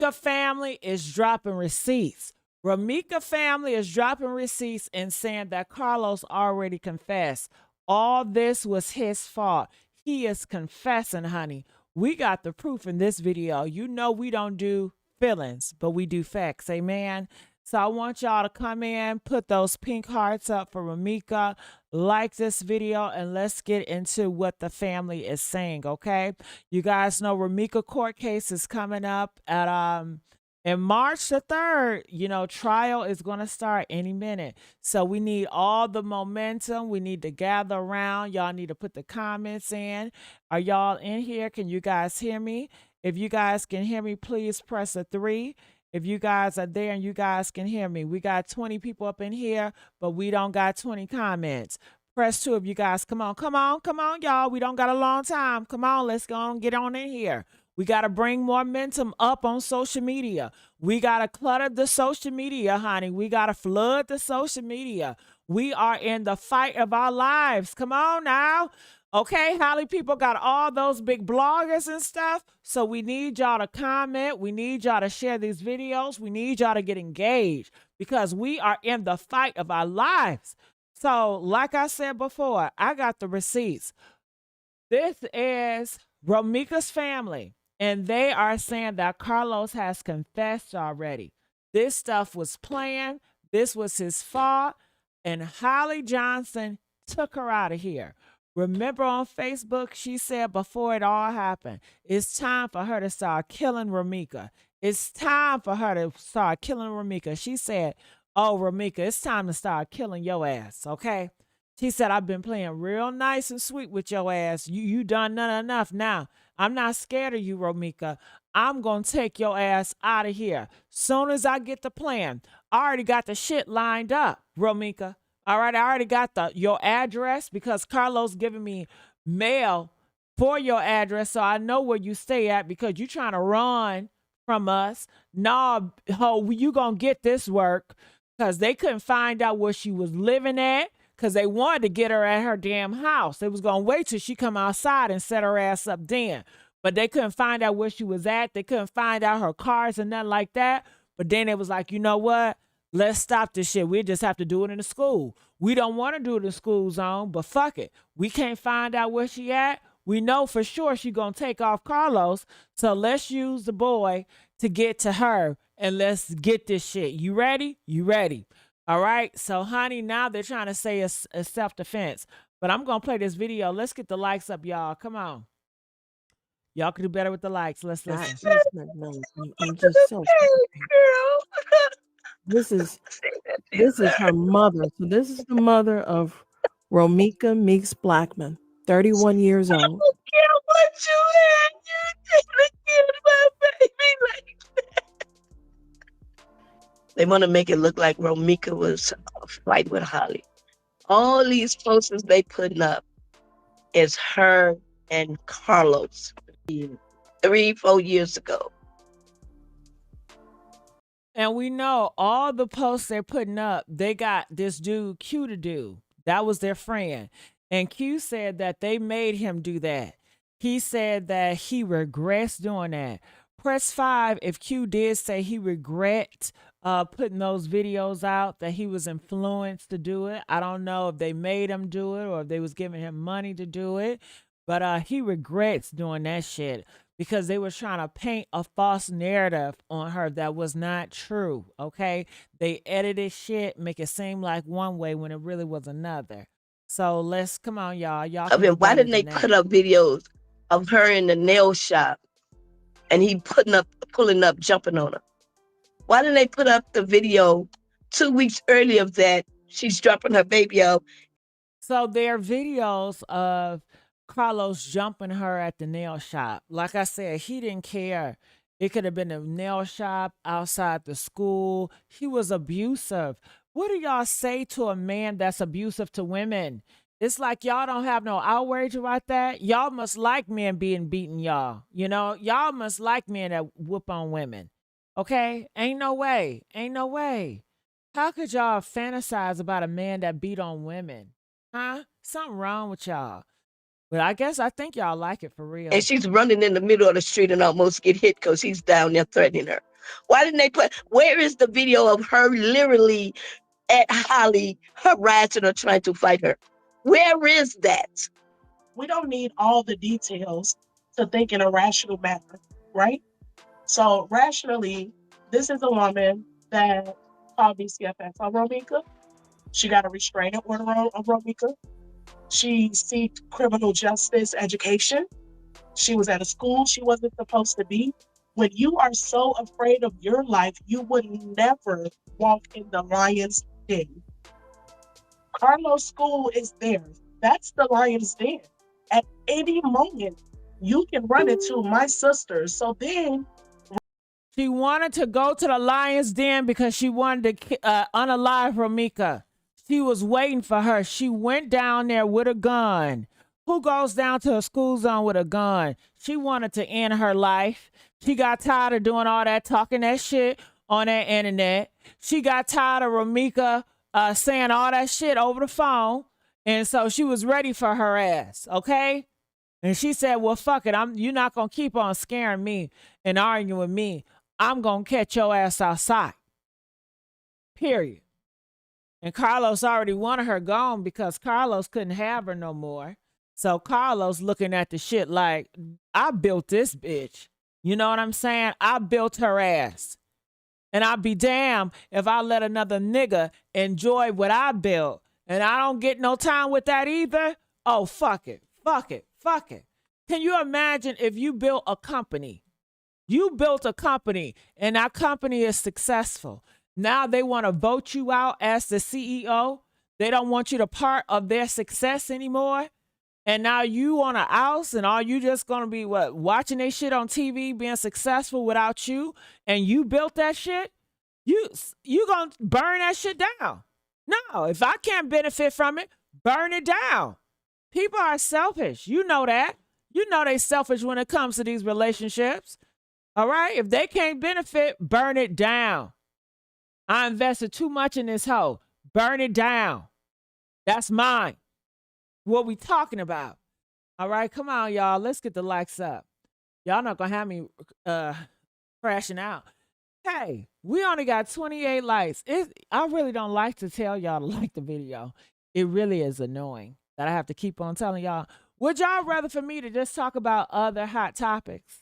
Romeca family is dropping receipts. Romeca family is dropping receipts and saying that Carlos already confessed. All this was his fault. He is confessing, honey. We got the proof in this video. You know we don't do feelings, but we do facts. Amen. So I want y'all to come in, put those pink hearts up for Romeca, like this video, and let's get into what the family is saying, okay? You guys know Romeca court case is coming up at in March the 3rd. You know, trial is going to start any minute. So we need all the momentum. We need to gather around. Y'all need to put the comments in. Are y'all in here? Can you guys hear me? If you guys can hear me, please press a 3. If you guys are there and you guys can hear me. We got 20 people up in here, but we don't got 20 comments. Press 2 if you guys. Come on, come on, come on, y'all. We don't got a long time. Come on, let's go and get on in here. We got to bring momentum up on social media. We got to clutter the social media, honey. We got to flood the social media. We are in the fight of our lives. Come on now. Okay, Holly, people got all those big bloggers and stuff. So we need y'all to comment. We need y'all to share these videos. We need y'all to get engaged because we are in the fight of our lives. So like I said before, I got the receipts. This is Romeca's family, and they are saying that Carlos has confessed already. This stuff was planned. This was his fault. And Holly Johnson took her out of here. Remember on Facebook, she said before it all happened, it's time for her to start killing Romeca. It's time for her to start killing Romeca. She said, oh, Romeca, it's time to start killing your ass, okay? She said, I've been playing real nice and sweet with your ass. You done none enough now. I'm not scared of you, Romeca. I'm going to take your ass out of here. Soon as I get the plan, I already got the shit lined up, Romeca. All right, I already got your address because Carlos giving me mail for your address, so I know where you stay at because you trying to run from us. No, ho, you gonna get this work because they couldn't find out where she was living at because they wanted to get her at her damn house. They was gonna wait till she come outside and set her ass up then, but they couldn't find out where she was at. They couldn't find out her cars and nothing like that. But then it was like, you know what? Let's stop this shit. We just have to do it in the school. We don't want to do it in the school zone, but fuck it. We can't find out where she at. We know for sure she gonna take off Carlos. So let's use the boy to get to her and let's get this shit. You ready? You ready? All right. So honey, now they're trying to say it's self-defense, but I'm gonna play this video. Let's get the likes up, y'all. Come on. Y'all can do better with the likes. Let's listen. I'm just so This is her mother. So this is the mother of Romeca Meeks Blackman, 31 years old. I don't care what you had. You're taking my baby like that. They want to make it look like Romeca was a fight with Holly. All these posters they putting up is her and Carlos 3-4 years ago. And we know all the posts they're putting up, they got this dude Q to do. That was their friend. And Q said that they made him do that. He said that he regrets doing that. Press 5 if Q did say he regrets putting those videos out, that he was influenced to do it. I don't know if they made him do it or if they was giving him money to do it. But he regrets doing that shit, because they were trying to paint a false narrative on her that was not true, okay? They edited shit, make it seem like one way when it really was another. So let's, come on, y'all. I mean, why didn't they put up videos of her in the nail shop and he pulling up, jumping on her? Why didn't they put up the video 2 weeks earlier of that? She's dropping her baby out. So there are videos of Carlos jumping her at the nail shop. Like I said, he didn't care. It could have been a nail shop outside the school. He was abusive. What do y'all say to a man that's abusive to women? It's like y'all don't have no outrage about that. Y'all must like men being beaten, y'all. You know, y'all must like men that whoop on women. Okay? Ain't no way. Ain't no way. How could y'all fantasize about a man that beat on women? Huh? Something wrong with y'all. But I think y'all like it for real. And she's running in the middle of the street and almost get hit because he's down there threatening her. Why didn't they put? Where is the video of her literally at Holly harassing her, trying to fight her? Where is that? We don't need all the details to think in a rational manner, right? So rationally, this is a woman that called DCFS on Romeca. She got a restraining order on Romeca. She seeked criminal justice education. She was at a school she wasn't supposed to be. When you are so afraid of your life, you would never walk in the lion's den. Carlos' school is there. That's the lion's den. At any moment, you can run into my sisters. So then She wanted to go to the lion's den because she wanted to unalive Romeca. She was waiting for her. She went down there with a gun. Who goes down to a school zone with a gun? She wanted to end her life. She got tired of doing all that, talking that shit on that internet. She got tired of Romeca saying all that shit over the phone. And so she was ready for her ass, okay? And she said, well, fuck it. You're not going to keep on scaring me and arguing with me. I'm going to catch your ass outside. Period. And Carlos already wanted her gone because Carlos couldn't have her no more. So Carlos looking at the shit like, I built this bitch. You know what I'm saying? I built her ass. And I'll be damned if I let another nigga enjoy what I built. And I don't get no time with that either. Oh, fuck it. Fuck it. Fuck it. Can you imagine if you built a company? You built a company and that company is successful. Now they want to vote you out as the CEO. They don't want you to part of their success anymore. And now you on a house and are you just going to be watching their shit on TV being successful without you? And you built that shit? You going to burn that shit down. No, if I can't benefit from it, burn it down. People are selfish. You know that. You know they selfish when it comes to these relationships. All right? If they can't benefit, burn it down. I invested too much in this hoe. Burn it down. That's mine. What we talking about? All right, come on, y'all. Let's get the likes up. Y'all not gonna have me crashing out. Hey, we only got 28 likes. I really don't like to tell y'all to like the video. It really is annoying that I have to keep on telling y'all. Would y'all rather for me to just talk about other hot topics?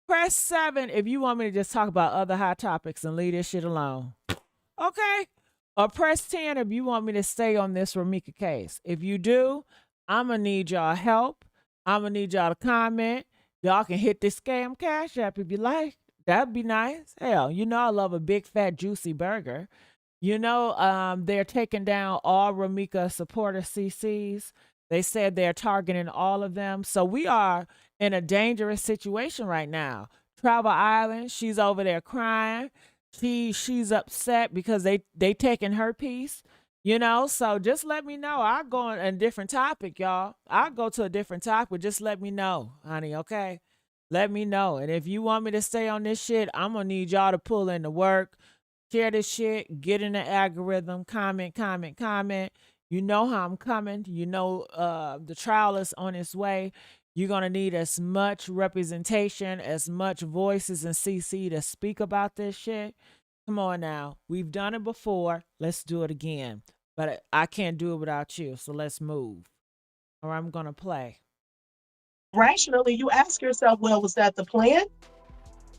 Press 7 if you want me to just talk about other hot topics and leave this shit alone. Okay? Or press 10 if you want me to stay on this Romeca case. If you do, I'm going to need y'all help. I'm going to need y'all to comment. Y'all can hit this scam cash app if you like. That'd be nice. Hell, you know I love a big, fat, juicy burger. You know they're taking down all Romeca supporter CCs. They said they're targeting all of them. So we are in a dangerous situation right now. Travel Island, she's over there crying. She's upset because they taking her piece, you know. So just let me know. I'll go on a different topic, y'all. I'll go to a different topic. Just let me know, honey, okay? Let me know. And if you want me to stay on this shit, I'm going to need y'all to pull in the work. Share this shit. Get in the algorithm. Comment. You know how I'm coming. You know the trial is on its way. You're going to need as much representation, as much voices in CC to speak about this shit. Come on now. We've done it before. Let's do it again. But I can't do it without you. So let's move. Or I'm going to play. rationally, you ask yourself, well, was that the plan?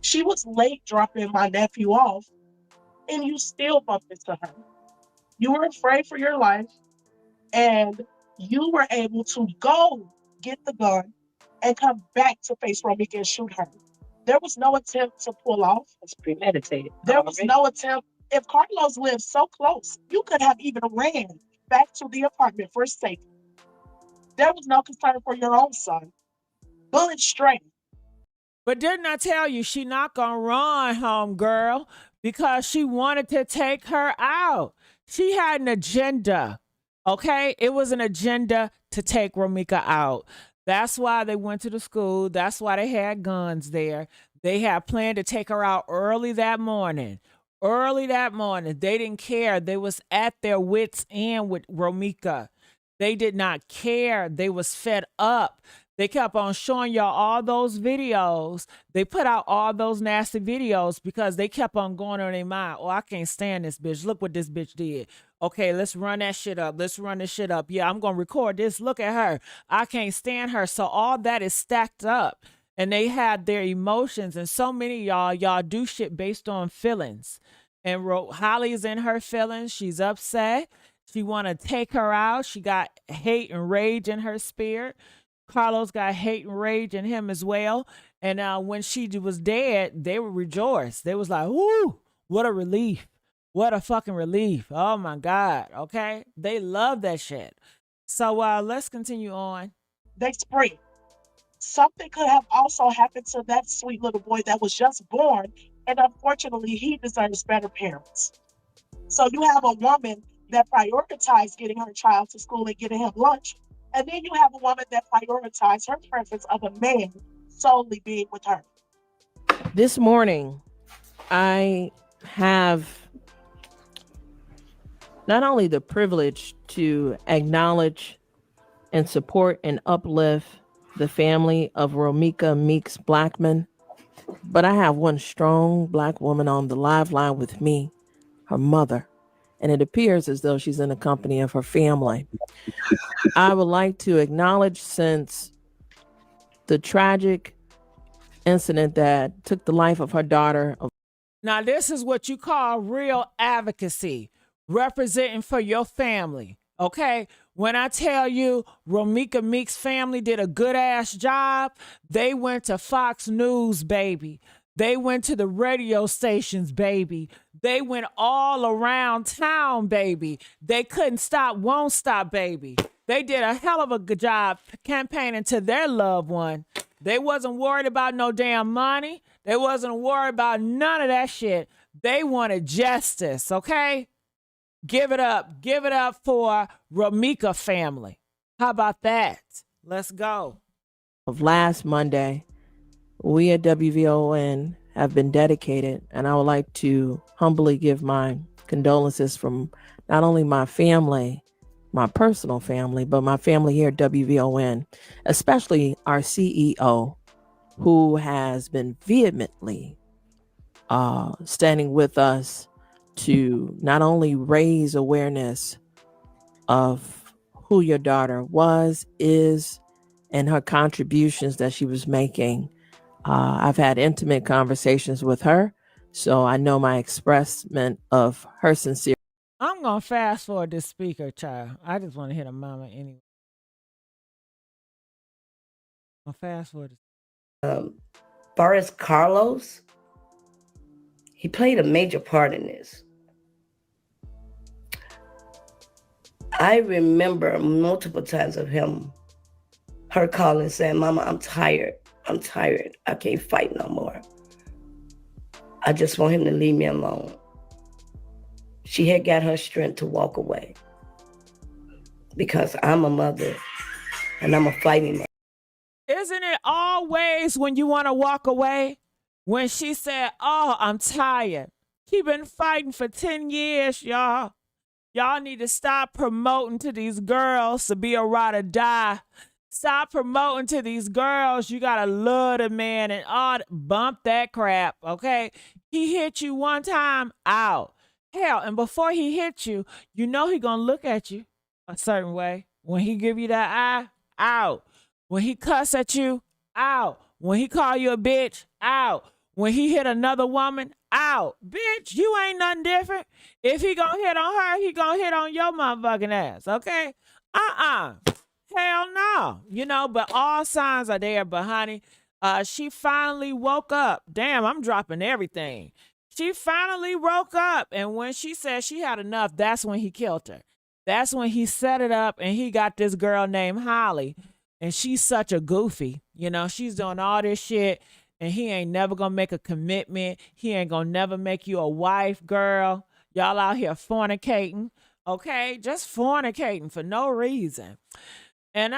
She was late dropping my nephew off, and you still bumped into her. You were afraid for your life, and you were able to go get the gun and come back to face Romeca and shoot her. There was no attempt to pull off. It's premeditated. There was no attempt. If Carlos lived so close, you could have even ran back to the apartment for safety. There was no concern for your own son. Bullet straight. But didn't I tell you she not gonna run home, girl, because she wanted to take her out. She had an agenda, okay? It was an agenda to take Romeca out. That's why they went to the school. That's why they had guns there. They had planned to take her out early that morning. Early that morning. They didn't care. They was at their wits' end with Romeca. They did not care. They was fed up. They kept on showing y'all all those videos. They put out all those nasty videos because they kept on going on their mind. Oh, I can't stand this bitch. Look what this bitch did. Okay, let's run that shit up. Let's run this shit up. Yeah, I'm going to record this. Look at her. I can't stand her. So all that is stacked up. And they had their emotions. And so many y'all do shit based on feelings. And Holly's in her feelings. She's upset. She want to take her out. She got hate and rage in her spirit. Carlos got hate and rage in him as well. And when she was dead, they were rejoiced. They was like, "Whoo, what a relief. What a fucking relief. Oh my God." Okay. They love that shit. So let's continue on. They spring. Something could have also happened to that sweet little boy that was just born, and unfortunately, he deserves better parents. So you have a woman that prioritized getting her child to school and getting him lunch, and then you have a woman that prioritized her preference of a man solely being with her. This morning, I have not only the privilege to acknowledge and support and uplift the family of Romeca Meeks Blackman, but I have one strong Black woman on the live line with me, her mother, and it appears as though she's in the company of her family. I would like to acknowledge, since the tragic incident that took the life of her daughter. Now, this is what you call real advocacy, representing for your family. Okay, when I tell you Romeca Meeks' family did a good ass job, they went to Fox News, baby. They went to the radio stations, baby. They went all around town, baby. They couldn't stop, won't stop, baby. They did a hell of a good job campaigning to their loved one. They wasn't worried about no damn money. They wasn't worried about none of that shit. They wanted justice, okay? Give it up. Give it up for Romeca family. How about that? Let's go. Of last Monday, we at WVON have been dedicated, and I would like to humbly give my condolences from not only my family, my personal family, but my family here at WVON, especially our CEO, who has been vehemently standing with us to not only raise awareness of who your daughter was, is, and her contributions that she was making. I've had intimate conversations with her, so I know my expressment of her sincere. I'm going to fast forward this speaker, child. I just want to hit a mama anyway. I'm fast forward. Far as Carlos, he played a major part in this. I remember multiple times of her calling saying, "Mama, I'm tired. I'm tired. I can't fight no more. I just want him to leave me alone." She had got her strength to walk away because I'm a mother and I'm a fighting mother. Isn't it always when you want to walk away? When she said, "Oh, I'm tired." She been fighting for 10 years, y'all. Y'all need to stop promoting to these girls to be a ride or die. Stop promoting to these girls. You gotta love the man and bump that crap, okay? He hit you one time, out. Hell, and before he hit you, you know he gonna look at you a certain way. When he give you that eye, out. When he cuss at you, out. When he call you a bitch, out. When he hit another woman, out. Bitch, you ain't nothing different. If he gonna hit on her, he gonna hit on your motherfucking ass, okay? Hell no. You know, but all signs are there. But honey, she finally woke up. Damn, I'm dropping everything. She finally woke up. And when she said she had enough, that's when he killed her. That's when he set it up and he got this girl named Holly. And she's such a goofy. You know, she's doing all this shit. And he ain't never gonna make a commitment. He ain't gonna never make you a wife, girl. Y'all out here fornicating, okay? Just fornicating for no reason. And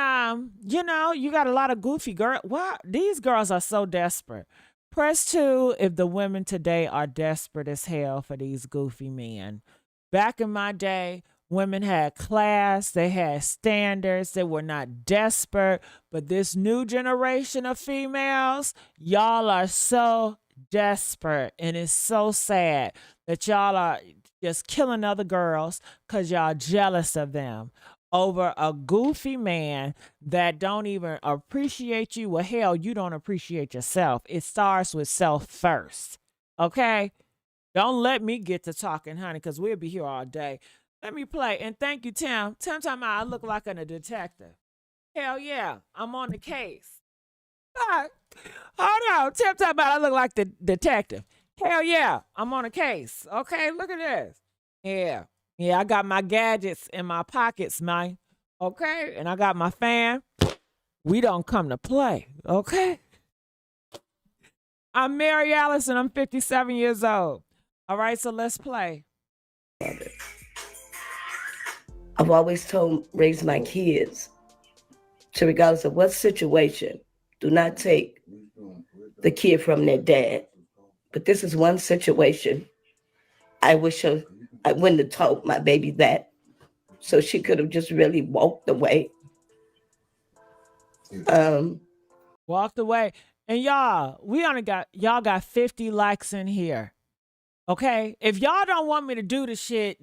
you know, you got a lot of goofy girls. Wow, these girls are so desperate. Press 2 if the women today are desperate as hell for these goofy men. Back in my day, Women had class, they had standards, they were not desperate. But this new generation of females, y'all are so desperate. And it's so sad that y'all are just killing other girls because y'all jealous of them over a goofy man that don't even appreciate you. Well, hell, you don't appreciate yourself. It starts with self first. Okay? Don't let me get to talking, honey, because we'll be here all day. Let me play. And thank you, Tim. Tim talking about I look like a detective. Hell yeah, I'm on the case. Ah, hold on. Tim talking about I look like the detective. Hell yeah, I'm on a case. Okay, look at this. Yeah. Yeah, I got my gadgets in my pockets, man. Okay? And I got my fan. We don't come to play. Okay? I'm Mary Allison. I'm 57 years old. All right, so let's play. I've always raised my kids to, regardless of what situation, do not take the kid from their dad. But this is one situation. I wish I wouldn't have told my baby that, so she could have just really walked away. Walked away. And y'all got 50 likes in here. Okay? If y'all don't want me to do the shit,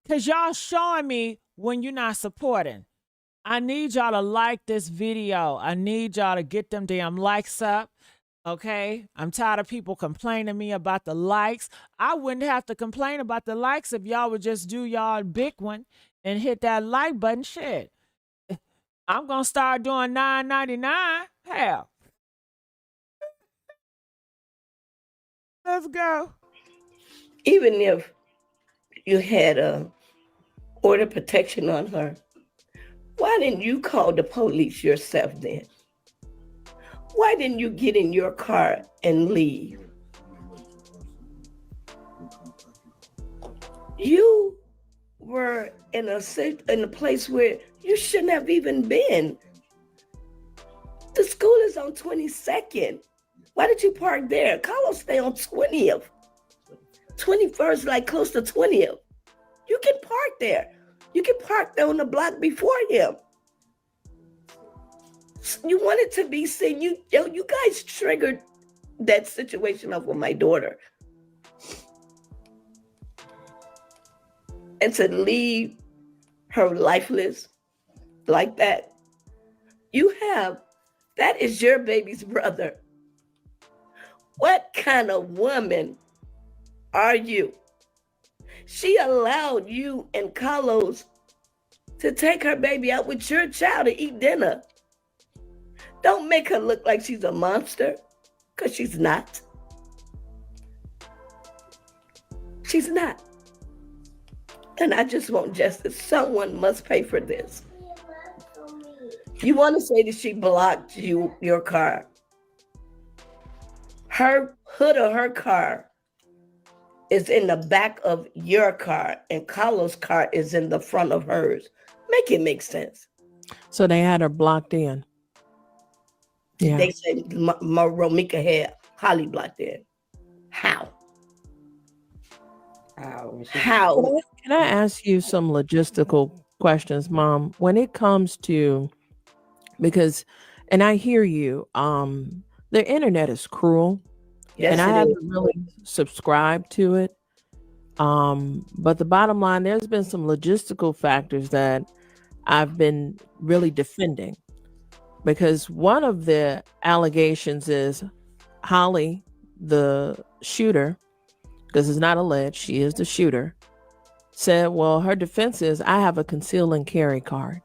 because y'all showing me when you're not supporting. I need y'all to like this video. I need y'all to get them damn likes up. Okay? I'm tired of people complaining to me about the likes. I wouldn't have to complain about the likes if y'all would just do y'all big one and hit that like button. Shit. I'm going to start doing $9.99. Hell. Let's go. Even if you had a order protection on her, why didn't you call the police yourself then? Why didn't you get in your car and leave? You were in a place where you shouldn't have even been. The school is on 22nd. Why did you park there? Carlos stay on 20th. 21st, like close to 20th. You can park there. You can park there on the block before him. You wanted to be seen. You guys triggered that situation up with my daughter. And to leave her lifeless like that, that is your baby's brother. What kind of woman are you? She allowed you and Carlos to take her baby out with your child to eat dinner. Don't make her look like she's a monster, because she's not. She's not. And I just want justice. Someone must pay for this. You want to say that she blocked your car. Her hood of her car is in the back of your car, and Carlos' car is in the front of hers. Make it make sense. So they had her blocked in. Yeah. They said Romeca had Holly blocked in. How? How? Can I ask you some logistical questions, Mom? When it comes to, and I hear you, the internet is cruel. Yes, and I it haven't is. really subscribed to it. But the bottom line, there's been some logistical factors that I've been really defending, because one of the allegations is Holly, the shooter, because it's not alleged, she is the shooter, said, well, her defense is, I have a conceal and carry card.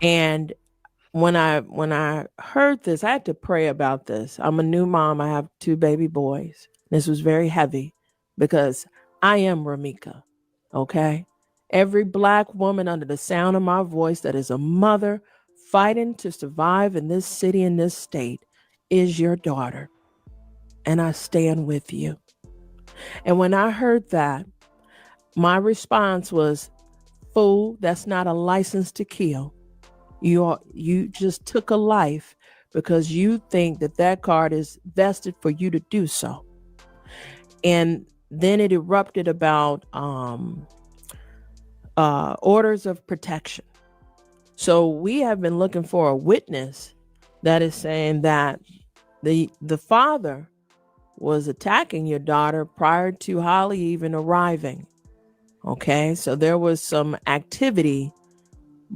And when I heard this, I had to pray about this. I'm a new mom. I have 2 baby boys. This was very heavy because I am Romeca. Okay. Every Black woman under the sound of my voice that is a mother fighting to survive in this city, in this state, is your daughter. And I stand with you. And when I heard that, my response was, fool, that's not a license to kill. You just took a life because you think that card is vested for you to do so. And then it erupted about orders of protection. So we have been looking for a witness that is saying that the father was attacking your daughter prior to Holly even arriving. Okay, so there was some activity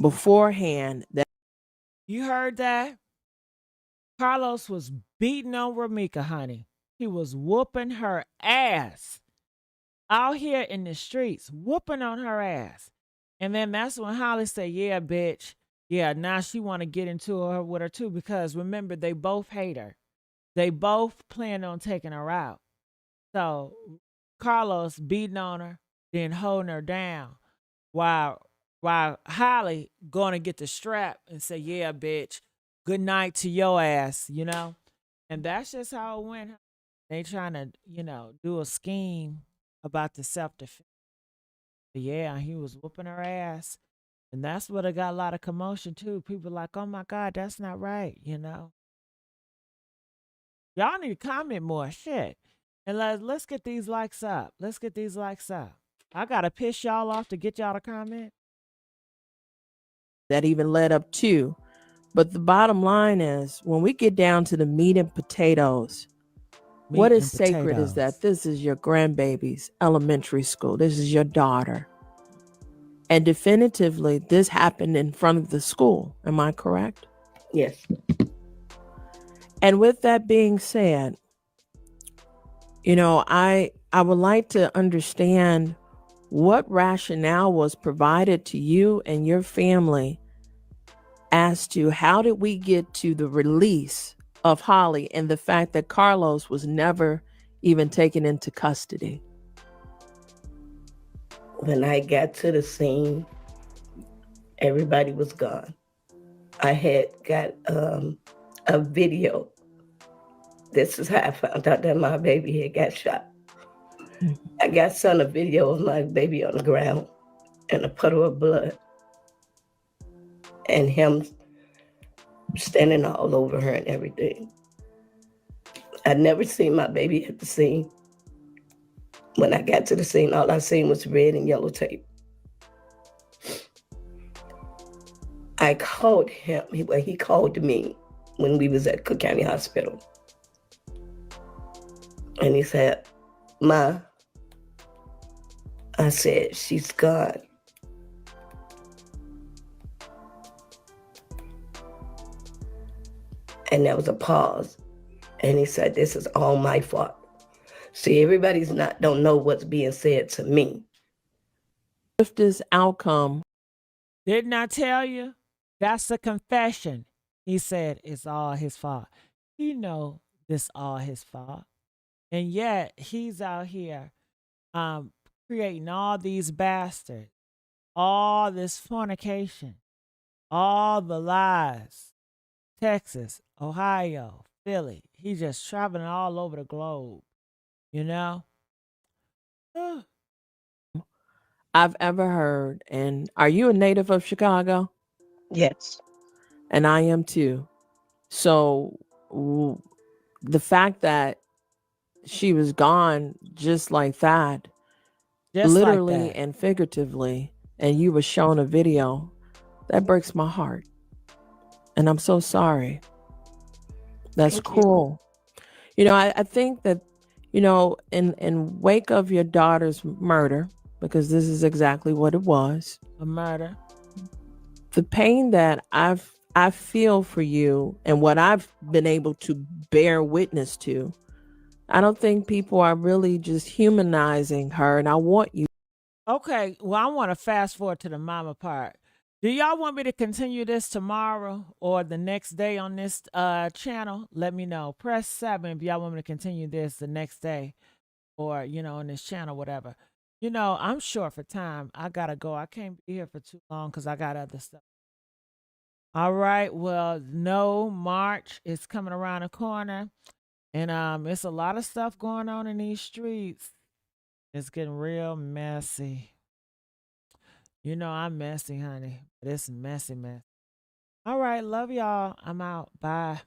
beforehand that You heard that? Carlos was beating on Romeca, honey. He was whooping her ass out here in the streets, whooping on her ass. And then that's when Holly said, "Yeah, bitch. Yeah, now she want to get into her with her too, because remember, they both hate her. They both plan on taking her out. So Carlos beating on her, then holding her down, while Holly going to get the strap and say, "Yeah, bitch, good night to your ass," you know? And that's just how it went. They trying to, do a scheme about the self-defense. But yeah, he was whooping her ass. And that's what it got a lot of commotion too. People like, "Oh my God, that's not right," you know? Y'all need to comment more. Shit. And let's get these likes up. Let's get these likes up. I gotta piss y'all off to get y'all to comment. even led up to. But the bottom line is, when we get down to the meat and potatoes, what Meat is and sacred is that this is your grandbaby's elementary school. This is your daughter. And definitively, this happened in front of the school. Am I correct? Yes. And with that being said, I would like to understand what rationale was provided to you and your family as to how did we get to the release of Holly and the fact that Carlos was never even taken into custody. When I got to the scene, everybody was gone. I had got a video. This is how I found out that my baby had got shot. I got sent a video of my baby on the ground and a puddle of blood and him standing all over her and everything. I'd never seen my baby at the scene. When I got to the scene, all I seen was red and yellow tape. I called him, he called me when we was at Cook County Hospital. And he said, "Ma," I said, "she's gone." And there was a pause. And he said, "This is all my fault." See, don't know what's being said to me. If this outcome, Didn't I tell you? That's a confession. He said it's all his fault. He know this all his fault. And yet he's out here um creating all these bastards, all this fornication, all the lies. Texas, Ohio, Philly. He's just traveling all over the globe, you know? I've ever heard, and are you a native of Chicago? Yes. And I am too. So the fact that she was gone just like that, Just literally like that. and figuratively, and you were shown a video, that breaks my heart. And I'm so sorry. That's Thank you. cruel. I think that, in wake of your daughter's murder, because this is exactly what it was, A murder. the pain that I feel for you and what I've been able to bear witness to, I don't think people are really just humanizing her. And I want you. Okay, well, I want to fast forward to the mama part. Do y'all want me to continue this tomorrow or the next day on this channel? Let me know. Press 7 if y'all want me to continue this the next day or, on this channel, whatever. I'm short for time. I got to go. I can't be here for too long because I got other stuff. All right. Well, no, March is coming around the corner. And it's a lot of stuff going on in these streets. It's getting real messy. I'm messy, honey. But it's messy, mess. All right. Love y'all. I'm out. Bye.